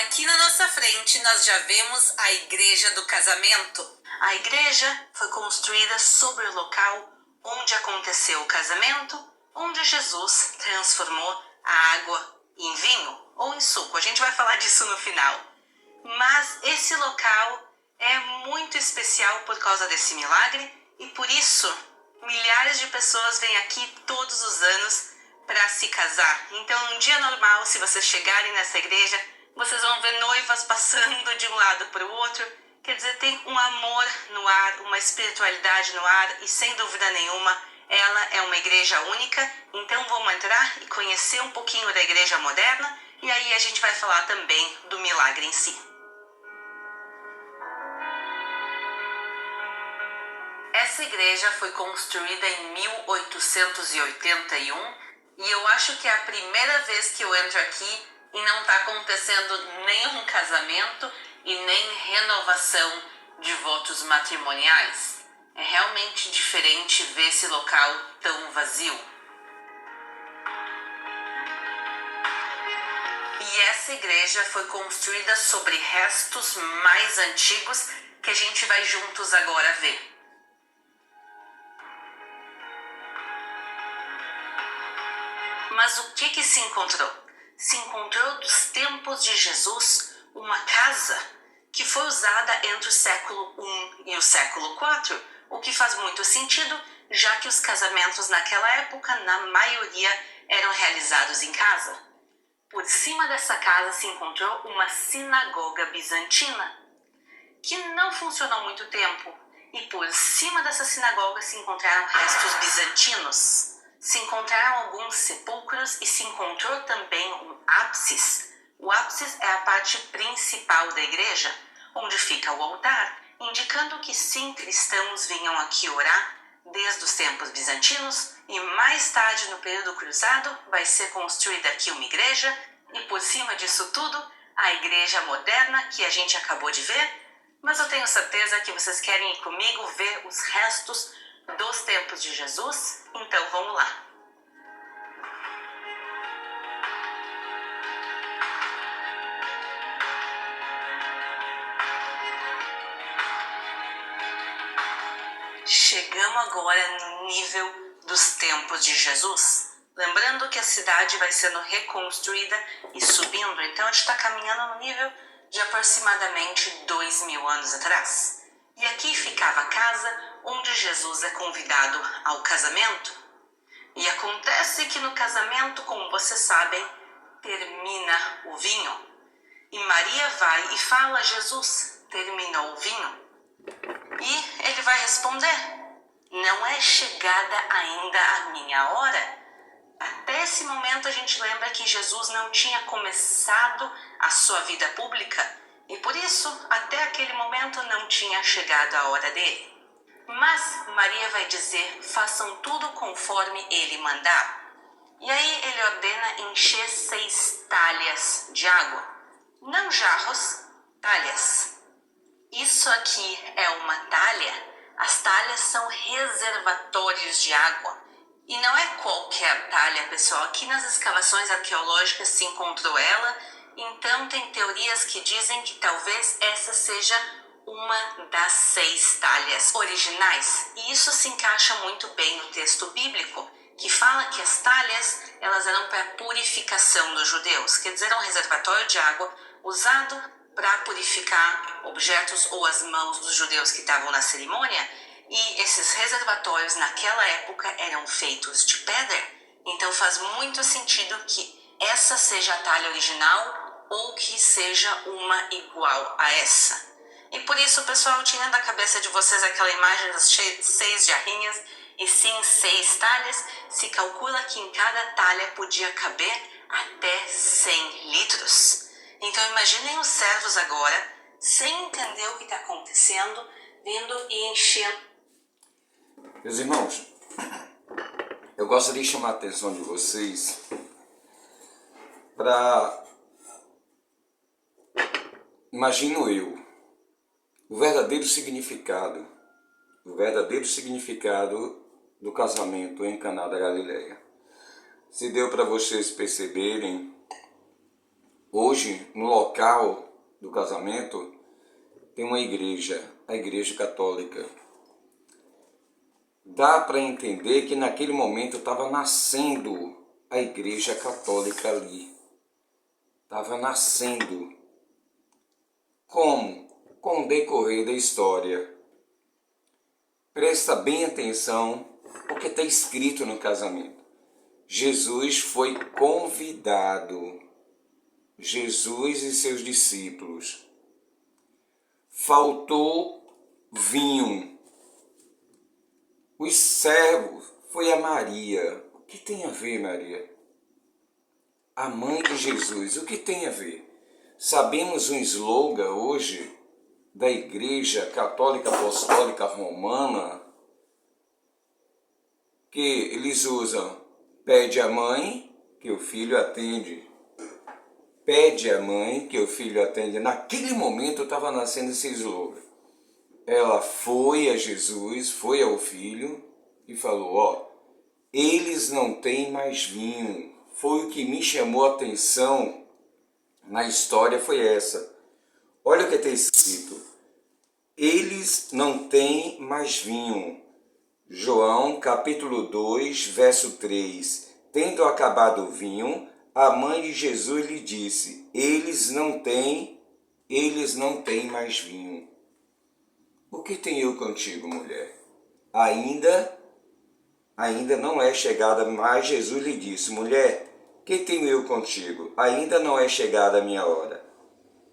Aqui na nossa frente nós já vemos a igreja do casamento. A igreja foi construída sobre o local onde aconteceu o casamento, onde Jesus transformou a água em vinho ou em suco. A gente vai falar disso no final. Mas esse local é muito especial por causa desse milagre e por isso milhares de pessoas vêm aqui todos os anos para se casar. Então, num dia normal, se vocês chegarem nessa igreja, vocês vão ver noivas passando de um lado para o outro. Quer dizer, tem um amor no ar, uma espiritualidade no ar e, sem dúvida nenhuma, ela é uma igreja única. Então, vamos entrar e conhecer um pouquinho da igreja moderna e aí a gente vai falar também do milagre em si. Essa igreja foi construída em 1881 e eu acho que é a primeira vez que eu entro aqui e não está acontecendo nenhum casamento e nem renovação de votos matrimoniais. É realmente diferente ver esse local tão vazio. E essa igreja foi construída sobre restos mais antigos que a gente vai juntos agora ver. Mas o que se encontrou? Se encontrou dos tempos de Jesus uma casa que foi usada entre o século I e o século IV, o que faz muito sentido, já que os casamentos naquela época, na maioria, eram realizados em casa. Por cima dessa casa se encontrou uma sinagoga bizantina, que não funcionou muito tempo, e por cima dessa sinagoga se encontraram restos bizantinos. Se encontraram alguns sepulcros e se encontrou também um ábsis. O ábsis é a parte principal da igreja, onde fica o altar, indicando que sim, cristãos vinham aqui orar desde os tempos bizantinos e mais tarde, no período cruzado, vai ser construída aqui uma igreja e por cima disso tudo, a igreja moderna que a gente acabou de ver. Mas eu tenho certeza que vocês querem ir comigo ver os restos dos tempos de Jesus, então vamos lá. Chegamos agora no nível dos tempos de Jesus. Lembrando que a cidade vai sendo reconstruída e subindo, então a gente está caminhando no nível de aproximadamente 2000 anos atrás. E aqui ficava a casa onde Jesus é convidado ao casamento. E acontece que no casamento, como vocês sabem, termina o vinho. E Maria vai e fala a Jesus, terminou o vinho. E ele vai responder, não é chegada ainda a minha hora. Até esse momento a gente lembra que Jesus não tinha começado a sua vida pública e por isso até aquele momento não tinha chegado a hora dele. Mas Maria vai dizer, façam tudo conforme ele mandar. E aí ele ordena encher 6 talhas de água. Não jarros, talhas. Isso aqui é uma talha. As talhas são reservatórios de água. E não é qualquer talha, pessoal. Aqui nas escavações arqueológicas se encontrou ela. Então tem teorias que dizem que talvez essa seja uma das 6 talhas originais. E isso se encaixa muito bem no texto bíblico, que fala que as talhas elas eram para purificação dos judeus. Quer dizer, era um reservatório de água usado para purificar objetos ou as mãos dos judeus que estavam na cerimônia. E esses reservatórios naquela época eram feitos de pedra. Então faz muito sentido que essa seja a talha original ou que seja uma igual a essa. E por isso, pessoal, tirando da cabeça de vocês aquela imagem das 6 jarrinhas e sim 6 talhas, se calcula que em cada talha podia caber até 100 litros. Então imaginem os servos agora, sem entender o que está acontecendo, vindo e enchendo. Meus irmãos, eu gostaria de chamar a atenção de vocês para, imagino eu, o verdadeiro significado do casamento em Caná da Galileia. Se deu para vocês perceberem Hoje, no local do casamento, tem uma igreja, a Igreja Católica. Dá para entender que naquele momento estava nascendo a Igreja Católica ali. Estava nascendo. Como? Com o decorrer da história. Presta bem atenção, porque está escrito no casamento. Jesus foi convidado. Jesus e seus discípulos. Faltou vinho. Os servos, foi a Maria. O que tem a ver, Maria? A mãe de Jesus, o que tem a ver? Sabemos um slogan hoje da Igreja Católica Apostólica Romana, que eles usam: pede à mãe que o filho atende. Pede à mãe que o filho atende. Naquele momento estava nascendo esse slogan. Ela foi a Jesus, foi ao filho e falou: ó, eles não têm mais vinho. Foi o que me chamou a atenção na história, foi essa. Olha o que está escrito. Eles não têm mais vinho. João capítulo 2, verso 3. Tendo acabado o vinho, a mãe de Jesus lhe disse: eles não têm mais vinho. O que tenho eu contigo, mulher? Ainda não é chegada, mas Jesus lhe disse: mulher, que tenho eu contigo? Ainda não é chegada a minha hora.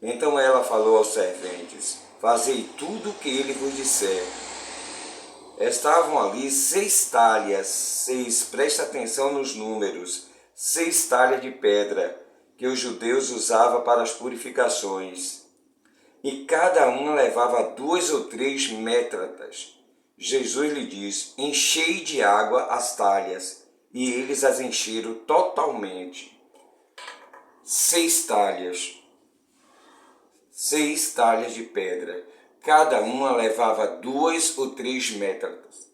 Então ela falou aos serventes: fazei tudo o que ele vos disser. Estavam ali 6 talhas, presta atenção nos números, 6 talhas de pedra que os judeus usavam para as purificações. E cada uma levava 2 ou 3 métratas. Jesus lhe disse: enchei de água as talhas, e eles as encheram totalmente. 6 talhas. 6 talhas de pedra. Cada uma levava 2 ou 3 métratas.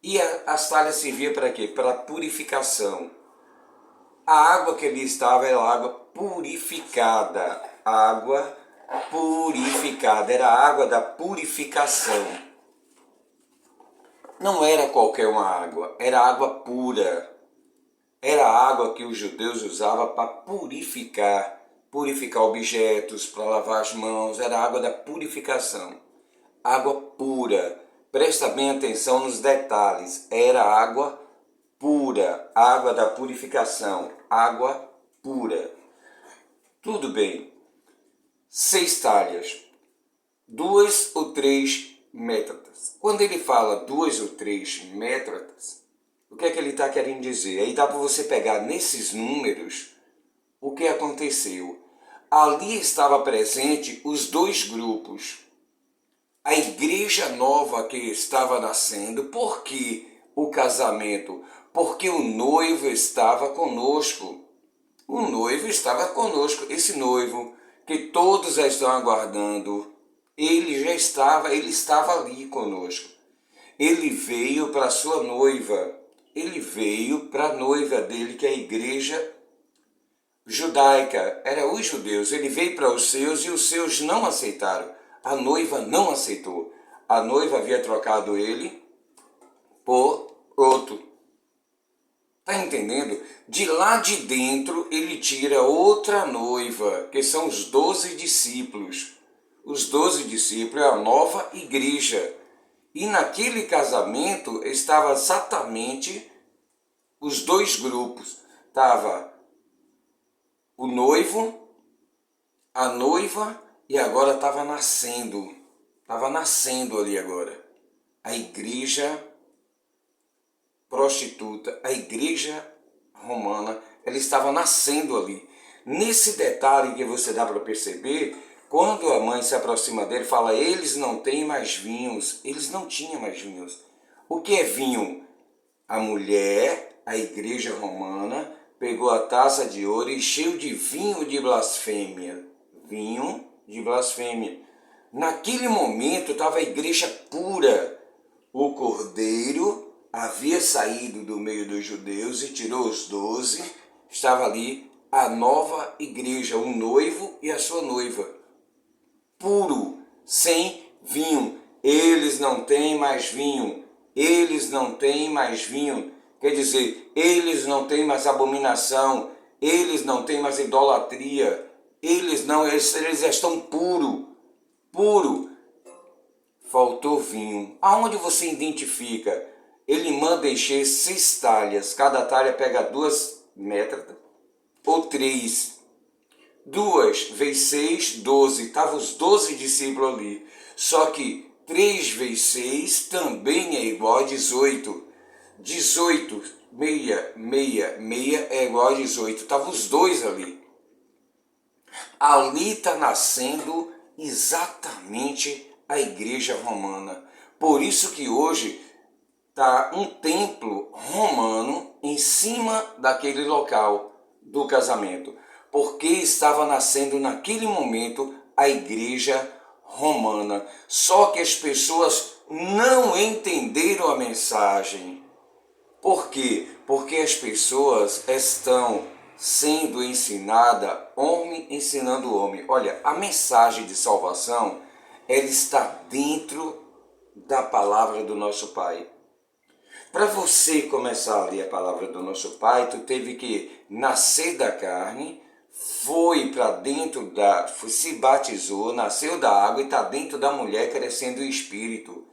E as talhas serviam para quê? Para purificação. A água que ali estava era água purificada. Água purificada. Era a água da purificação. Não era qualquer uma água. Era água pura. Era a água que os judeus usavam para purificar objetos, para lavar as mãos. Era a água da purificação. Água pura. Presta bem atenção nos detalhes. Era água pura. Água da purificação. Água pura. Tudo bem. 6 talhas. 2 ou 3 métratas. Quando ele fala 2 ou 3 métratas, o que é que ele está querendo dizer? Aí dá para você pegar nesses números o que aconteceu. Ali estava presente os 2 grupos. A igreja nova que estava nascendo. Por que o casamento? Porque o noivo estava conosco. O noivo estava conosco. Esse noivo que todos já estão aguardando, ele estava ali conosco. Ele veio para a sua noiva. Ele veio para a noiva dele, que é a igreja judaica, era os judeus. Ele veio para os seus e os seus não aceitaram. A noiva não aceitou. A noiva havia trocado ele por outro. Está entendendo? De lá de dentro ele tira outra noiva, que são os 12 discípulos. Os 12 discípulos é a nova igreja. E naquele casamento estava exatamente os 2 grupos. Estava o noivo, a noiva, e agora estava nascendo ali agora. A igreja prostituta, a igreja romana, ela estava nascendo ali. Nesse detalhe que você dá para perceber, quando a mãe se aproxima dele, fala: eles não têm mais vinhos. Eles não tinham mais vinhos. O que é vinho? A mulher, a igreja romana, pegou a taça de ouro e encheu de vinho de blasfêmia. Vinho de blasfêmia. Naquele momento estava a igreja pura. O cordeiro havia saído do meio dos judeus e tirou os 12. Estava ali a nova igreja, o noivo e a sua noiva. Puro, sem vinho. Eles não têm mais vinho. Eles não têm mais vinho. Quer dizer, eles não têm mais abominação. Eles não têm mais idolatria. Eles já estão puro. Faltou vinho. Aonde você identifica? Ele manda encher 6 talhas. Cada talha pega 2 metros ou 3. 2 vezes 6, 12. Estavam os 12 discípulos ali. Só que 3 vezes 6 também é igual a 18. 18, meia é igual a 18. Estavam os 2 ali. Ali está nascendo exatamente a igreja romana. Por isso que hoje está um templo romano em cima daquele local do casamento. Porque estava nascendo naquele momento a igreja romana. Só que as pessoas não entenderam a mensagem. Por quê? Porque as pessoas estão sendo ensinadas, homem ensinando homem. Olha, a mensagem de salvação, ela está dentro da palavra do nosso Pai. Para você começar a ler a palavra do nosso Pai, tu teve que nascer da carne, foi para dentro se batizou, nasceu da água e está dentro da mulher crescendo o Espírito.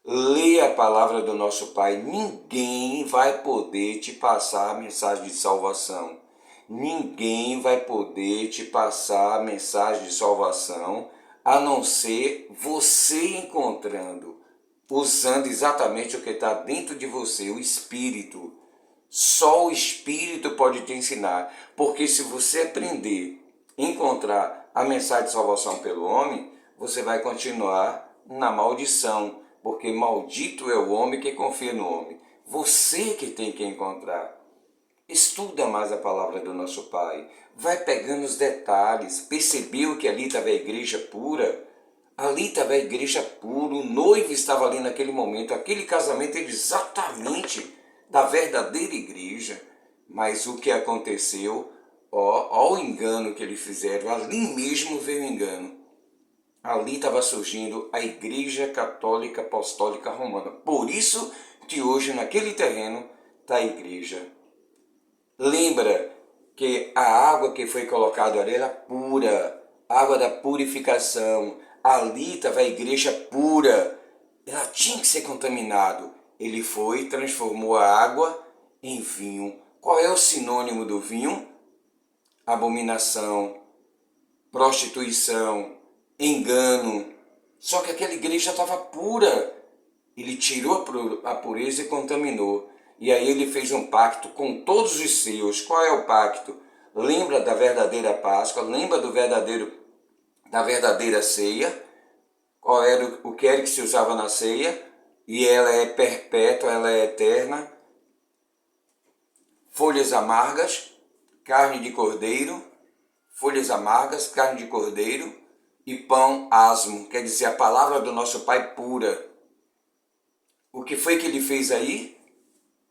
Lê a palavra do nosso Pai. Ninguém vai poder te passar a mensagem de salvação. Ninguém vai poder te passar a mensagem de salvação, a não ser você encontrando, usando exatamente o que está dentro de você, o Espírito. Só o Espírito pode te ensinar, porque se você aprender a encontrar a mensagem de salvação pelo homem, você vai continuar na maldição, porque maldito é o homem que confia no homem. Você que tem que encontrar. Estuda mais a palavra do nosso Pai, vai pegando os detalhes, percebeu que ali estava a igreja pura? Ali estava a igreja pura, o noivo estava ali naquele momento, aquele casamento era exatamente da verdadeira igreja. Mas o que aconteceu, ó o engano que eles fizeram, ali mesmo veio o engano. Ali estava surgindo a Igreja Católica Apostólica Romana. Por isso que hoje naquele terreno está a igreja. Lembra que a água que foi colocada ali era pura, água da purificação. Ali estava a igreja pura, ela tinha que ser contaminada. Ele foi e transformou a água em vinho. Qual é o sinônimo do vinho? Abominação, prostituição, engano. Só que aquela igreja estava pura. Ele tirou a pureza e contaminou. E aí ele fez um pacto com todos os seus. Qual é o pacto? Lembra da verdadeira Páscoa? Lembra da verdadeira ceia? Qual era o que era que se usava na ceia? E ela é perpétua, ela é eterna. Folhas amargas, carne de cordeiro, folhas amargas, carne de cordeiro e pão asmo. Quer dizer, a palavra do nosso Pai pura. O que foi que ele fez aí?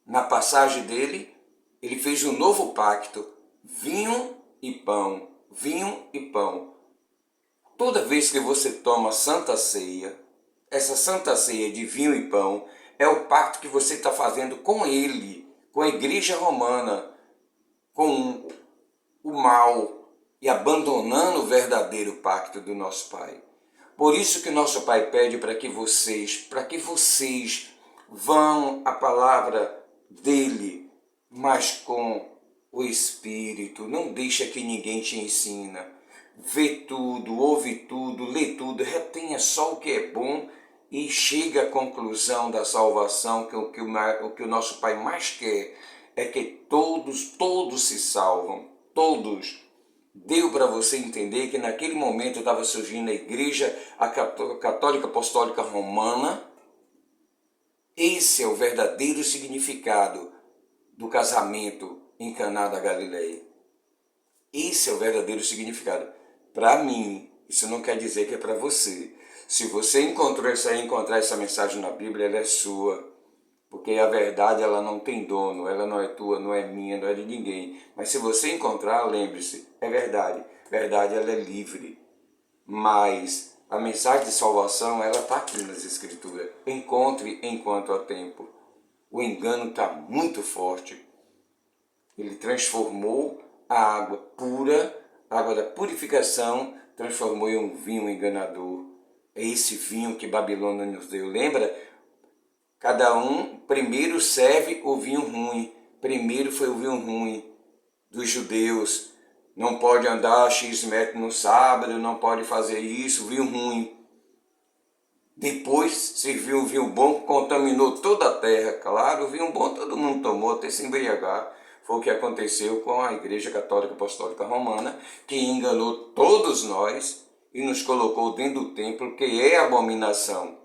Na passagem dele, ele fez um novo pacto, vinho e pão, vinho e pão. Toda vez que você toma Santa Ceia, essa Santa Ceia de vinho e pão é o pacto que você está fazendo com ele, com a igreja romana, com o mal e abandonando o verdadeiro pacto do nosso Pai. Por isso que nosso Pai pede para que vocês vão à palavra dele, mas com o Espírito. Não deixa que ninguém te ensina. Vê tudo, ouve tudo, lê tudo, retenha só o que é bom e chega à conclusão da salvação, que o que o nosso Pai mais quer é que todos se salvam, todos. Deu para você entender que naquele momento estava surgindo a igreja, a Católica Apostólica Romana. Esse é o verdadeiro significado do casamento em Caná da Galileia. Esse é o verdadeiro significado. Para mim, isso não quer dizer que é para você. Se você encontrar essa mensagem na Bíblia, ela é sua. Porque a verdade ela não tem dono, ela não é tua, não é minha, não é de ninguém. Mas se você encontrar, lembre-se, é verdade. Verdade ela é livre. Mas a mensagem de salvação ela está aqui nas Escrituras. Encontre enquanto há tempo. O engano está muito forte. Ele transformou a água pura, a água da purificação, transformou em um vinho enganador. É esse vinho que Babilônia nos deu. Lembra? Cada um primeiro serve o vinho ruim. Primeiro foi o vinho ruim dos judeus. Não pode andar X metros no sábado, não pode fazer isso, vinho ruim. Depois serviu o vinho bom, contaminou toda a terra. Claro, o vinho bom todo mundo tomou até se embriagar. Foi o que aconteceu com a Igreja Católica Apostólica Romana, que enganou todos nós e nos colocou dentro do templo, que é abominação.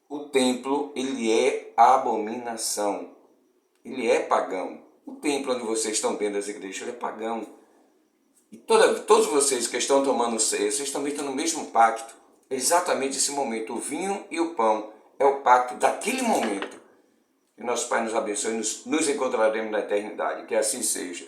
O templo, ele é abominação. Ele é pagão. O templo onde vocês estão dentro das igrejas, ele é pagão. E todos vocês que estão tomando ceia, vocês também estão no mesmo pacto. É exatamente esse momento. O vinho e o pão é o pacto daquele momento. Que nosso Pai nos abençoe e nos encontraremos na eternidade. Que assim seja.